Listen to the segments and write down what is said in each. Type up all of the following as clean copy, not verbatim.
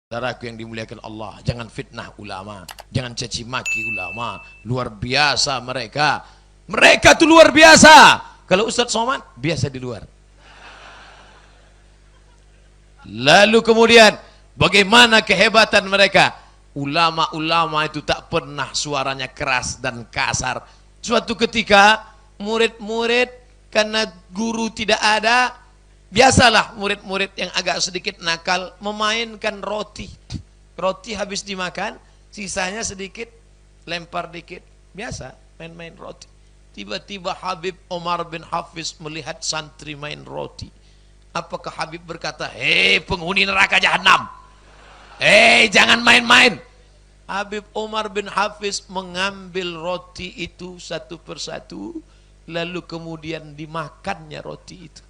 Saudaraku yang dimuliakan Allah, jangan fitnah ulama, jangan caci maki ulama. Luar biasa mereka. Mereka tuh luar biasa. Kalau Ustadz Somad biasa di luar. Lalu kemudian bagaimana kehebatan mereka? Ulama-ulama itu tak pernah suaranya keras dan kasar. Suatu ketika murid-murid karena guru tidak ada, biasalah murid-murid yang agak sedikit nakal memainkan roti. Roti habis dimakan, sisanya sedikit, lempar dikit. Biasa main-main roti. Tiba-tiba Habib Omar bin Hafiz melihat santri main roti. Apakah Habib berkata, "Hei penghuni neraka jahanam, hei jangan main-main." Habib Omar bin Hafiz mengambil roti itu satu persatu, lalu kemudian dimakannya roti itu.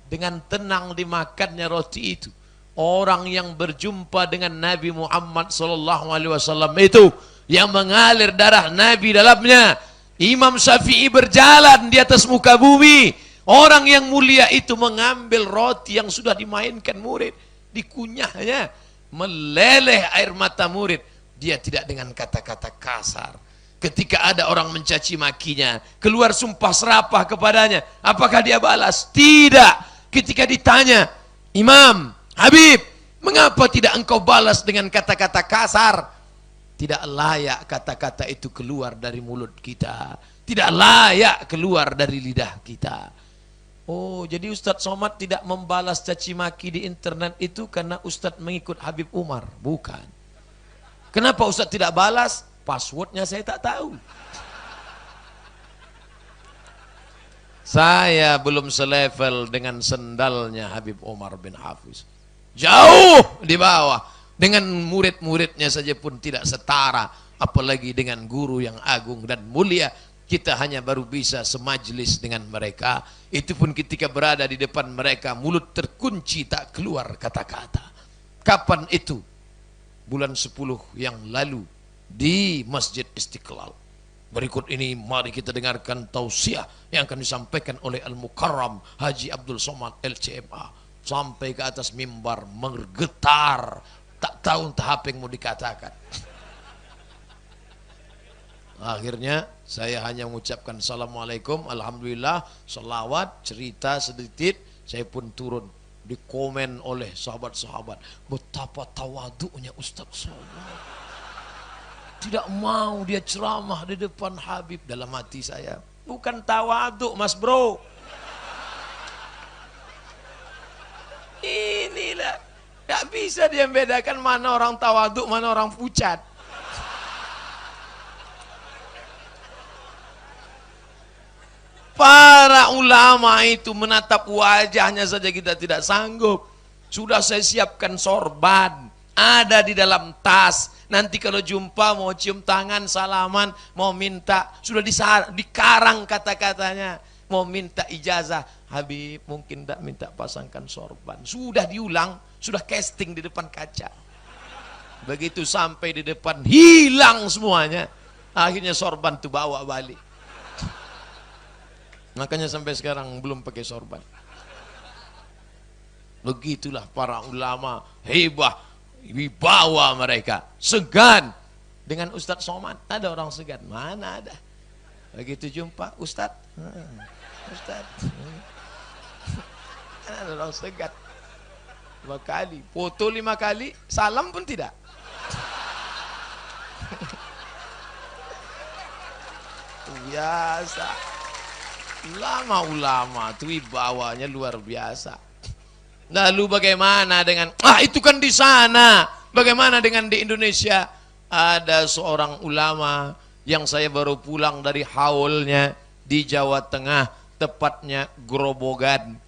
Dengan tenang dimakannya roti itu. Orang yang berjumpa dengan Nabi Muhammad SAW itu, yang mengalir darah Nabi dalamnya. Imam Syafi'i berjalan di atas muka bumi. Orang yang mulia itu mengambil roti yang sudah dimainkan murid, dikunyahnya, meleleh air mata murid. Dia tidak dengan kata-kata kasar. Ketika ada orang mencaci makinya, keluar sumpah serapah kepadanya, apakah dia balas? Tidak. Ketika ditanya, "Imam, Habib, mengapa tidak engkau balas dengan kata-kata kasar?" Tidak layak kata-kata itu keluar dari mulut kita. Tidak layak keluar dari lidah kita. Oh, jadi Ustadz Somad tidak membalas caci maki di internet itu karena Ustadz mengikut Habib Umar? Bukan. Kenapa Ustadz tidak balas? Passwordnya saya tak tahu. Saya belum selevel dengan sendalnya Habib Omar bin Hafiz. Jauh di bawah. Dengan murid-muridnya saja pun tidak setara. Apalagi dengan guru yang agung dan mulia. Kita hanya baru bisa semajlis dengan mereka. Itu pun ketika berada di depan mereka, mulut terkunci tak keluar kata-kata. Kapan itu? Bulan 10 yang lalu di Masjid Istiqlal. Berikut ini mari kita dengarkan tausiah yang akan disampaikan oleh Al-Mukarram Haji Abdul Somad LCMA. Sampai ke atas mimbar menggetar, tak tahu entah apa yang mau dikatakan. Akhirnya saya hanya mengucapkan Assalamualaikum, Alhamdulillah, salawat, cerita sedikit. Saya pun turun, dikomen oleh sahabat-sahabat, betapa tawaduknya Ustadz Somad. Tidak mau dia ceramah di depan Habib. Dalam hati saya, bukan tawaduk mas bro. Inilah, gak bisa dia membedakan mana orang tawaduk, mana orang pucat. Para ulama itu menatap wajahnya saja kita tidak sanggup. Sudah saya siapkan sorban, ada di dalam tas. Nanti kalau jumpa mau cium tangan, salaman, mau minta, sudah dikarang kata-katanya. Mau minta ijazah, Habib mungkin tak minta pasangkan sorban. Sudah diulang, sudah casting di depan kaca. Begitu sampai di depan, hilang semuanya. Akhirnya sorban itu bawa balik. Makanya sampai sekarang belum pakai sorban. Begitulah para ulama, hebah, wibawa mereka, segan dengan Ustadz Somad. Ada orang segan? Mana ada. Begitu jumpa Ustadz, Ustadz, ada orang segan. 2 kali, foto 5 kali, salam pun tidak. Biasa. Ulama-ulama itu wibawanya luar biasa. Lalu bagaimana dengan itu kan di sana. Bagaimana dengan di Indonesia? Ada seorang ulama yang saya baru pulang dari haulnya di Jawa Tengah, tepatnya Grobogan.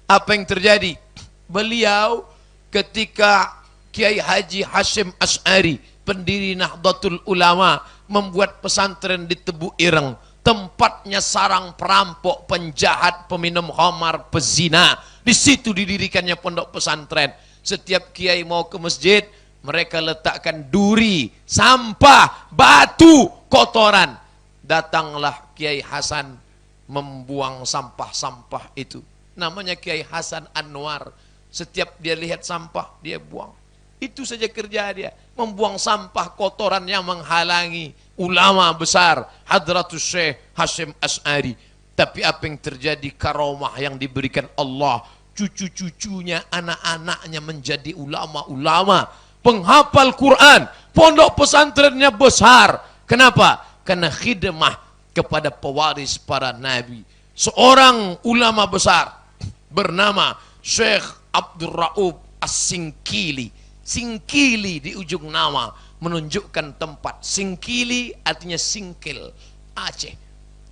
Apa yang terjadi? Beliau ketika Kiai Haji Hashim Asy'ari, pendiri Nahdlatul Ulama, membuat pesantren di Tebu Ireng, tempatnya sarang perampok, penjahat, peminum khamar, pezina. Di situ didirikannya pondok pesantren. Setiap kiai mau ke masjid, mereka letakkan duri, sampah, batu, kotoran. Datanglah Kiai Hasan membuang sampah-sampah itu. Namanya Kiai Hasan Anwar. Setiap dia lihat sampah, dia buang. Itu saja kerja dia, membuang sampah kotoran yang menghalangi ulama besar Hadratus Syekh Hasyim Asy'ari. Tapi apa yang terjadi, karomah yang diberikan Allah, cucu-cucunya, anak-anaknya menjadi ulama-ulama, penghafal Quran, pondok pesantrennya besar. Kenapa? Karena khidmah kepada pewaris para nabi. Seorang ulama besar bernama Syekh Abdul Raub As-Singkili. Singkili di ujung nama menunjukkan tempat. Singkili artinya singkil, Aceh.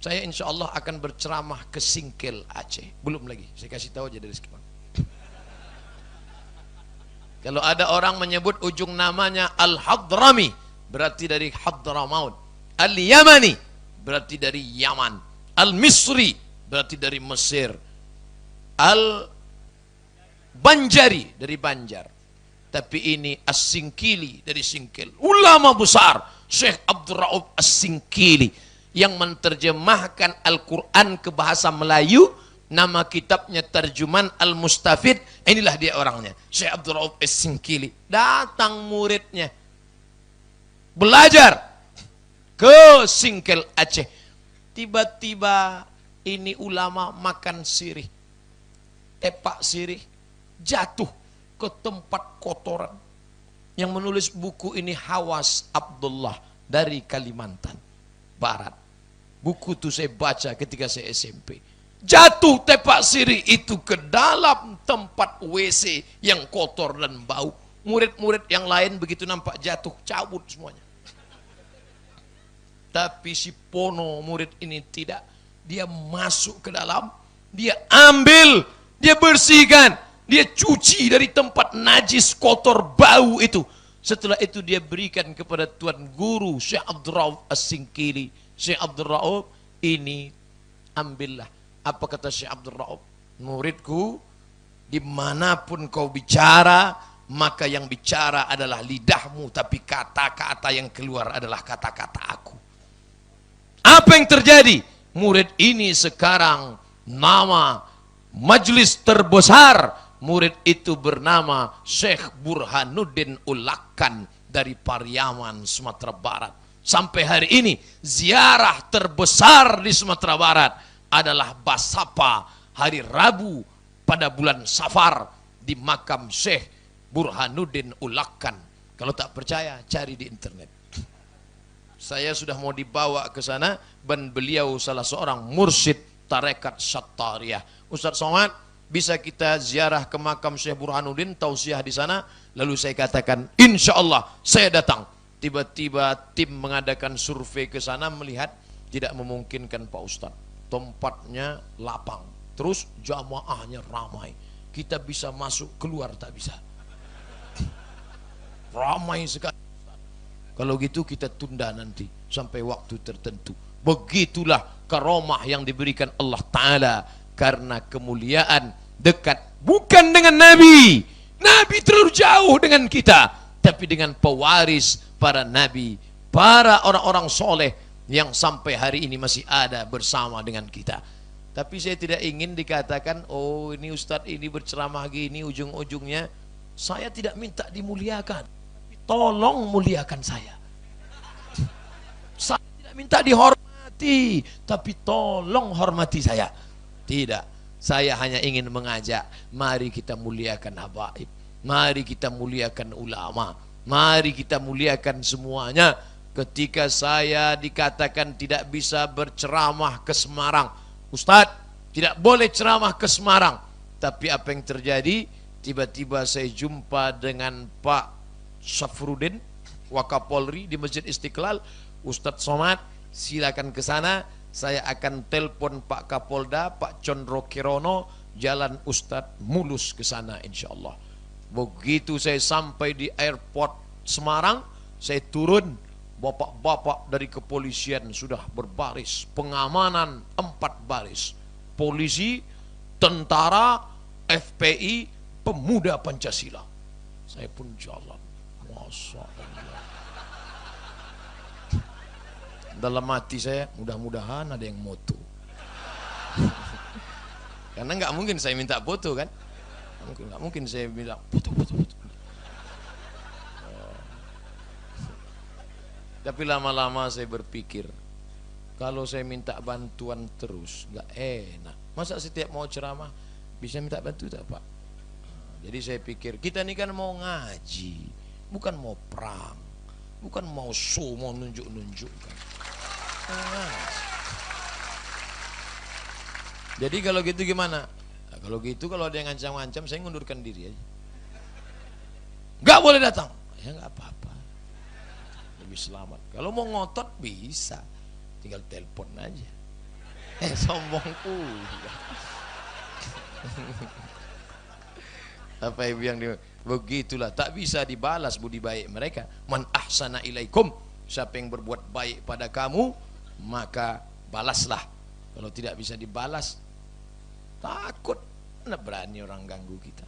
Saya insya Allah akan berceramah ke Singkil, Aceh. Belum lagi, saya kasih tahu aja dari sekarang. Kalau ada orang menyebut ujung namanya Al-Hadrami, berarti dari Hadramaut. Al-Yamani, berarti dari Yaman. Al-Misri, berarti dari Mesir. Al-Banjari, dari Banjar. Tapi ini As-Singkili, dari Singkil. Ulama besar, Syekh Abdul Raub As-Singkili, yang menerjemahkan Al-Quran ke bahasa Melayu. Nama kitabnya Terjuman Al-Mustafid. Inilah dia orangnya, Syekh Abdul Raub As-Singkili. Datang muridnya belajar ke Singkil Aceh. Tiba-tiba ini ulama makan sirih, tepak sirih, jatuh ke tempat kotoran. Yang menulis buku ini Hawas Abdullah dari Kalimantan Barat. Buku itu saya baca ketika saya SMP. Jatuh tepak sirih itu ke dalam tempat WC yang kotor dan bau. Murid-murid yang lain begitu nampak jatuh, cabut semuanya. Tapi si Pono murid ini tidak. Dia masuk ke dalam, dia ambil, dia bersihkan, dia cuci dari tempat najis, kotor, bau itu. Setelah itu dia berikan kepada Tuan Guru Syekh Abdul Raub As-Singkili. Syekh Abdul Raub, ini ambillah. Apa kata Syekh Abdul Raub? Muridku, dimanapun kau bicara, maka yang bicara adalah lidahmu, tapi kata-kata yang keluar adalah kata-kata aku. Apa yang terjadi? Murid ini sekarang nama majlis terbesar. Murid itu bernama Syekh Burhanuddin Ulakan dari Pariaman, Sumatera Barat. Sampai hari ini ziarah terbesar di Sumatera Barat adalah Basapa hari Rabu pada bulan Safar di makam Syekh Burhanuddin Ulakan. Kalau tak percaya, cari di internet. Saya sudah mau dibawa ke sana dan beliau salah seorang mursyid tarekat Syattariyah. Ustaz Somad, bisa kita ziarah ke makam Syekh Burhanuddin, tausiah di sana? Lalu saya katakan, insya Allah saya datang. Tiba-tiba tim mengadakan survei ke sana, melihat tidak memungkinkan Pak Ustadz. Tempatnya lapang, terus jamaahnya ramai. Kita bisa masuk, keluar tak bisa. Ramai sekali. Kalau gitu kita tunda nanti sampai waktu tertentu. Begitulah karomah yang diberikan Allah Ta'ala. Karena kemuliaan dekat bukan dengan Nabi. Nabi terlalu jauh dengan kita. Tapi dengan pewaris para Nabi, para orang-orang soleh yang sampai hari ini masih ada bersama dengan kita. Tapi saya tidak ingin dikatakan, oh ini Ustadz ini berceramah gini, ujung-ujungnya saya tidak minta dimuliakan. Tolong muliakan saya. Saya tidak minta dihormati, tapi tolong hormati saya. Tidak, saya hanya ingin mengajak, mari kita muliakan habaib, mari kita muliakan ulama, mari kita muliakan semuanya. Ketika saya dikatakan tidak bisa berceramah ke Semarang, Ustadz tidak boleh ceramah ke Semarang. Tapi apa yang terjadi? Tiba-tiba saya jumpa dengan Pak Syafruddin Wakapolri di Masjid Istiqlal. Ustadz Somad, silakan ke sana. Saya akan telepon Pak Kapolda, Pak Condro Kirono, jalan Ustadz mulus ke sana insya Allah. Begitu saya sampai di airport Semarang, saya turun, bapak-bapak dari kepolisian sudah berbaris, pengamanan 4 baris, polisi, tentara, FPI, pemuda Pancasila. Saya pun jalan, Masya Allah. Dalam hati saya, mudah-mudahan ada yang moto. Karena nggak mungkin saya minta foto kan, nggak mungkin saya bilang foto. Tapi lama-lama saya berpikir, kalau saya minta bantuan terus nggak enak. Masa setiap mau ceramah bisa minta bantu tak Pak? Jadi saya pikir kita ini kan mau ngaji, bukan mau perang, bukan mau show, mau nunjuk-nunjukkan. Jadi kalau gitu gimana? Nah, kalau gitu kalau ada yang ngancam-ngancam saya ngundurkan diri aja. Nggak boleh datang. Ya nggak apa-apa. Lebih selamat. Kalau mau ngotot bisa. Tinggal telepon aja. Sombong pula. Apa ibu yang begitulah, tak bisa dibalas budi baik mereka. Man ahsana ilaikum, siapa yang berbuat baik pada kamu maka balaslah. Kalau tidak bisa dibalas, takut, mana berani orang ganggu kita.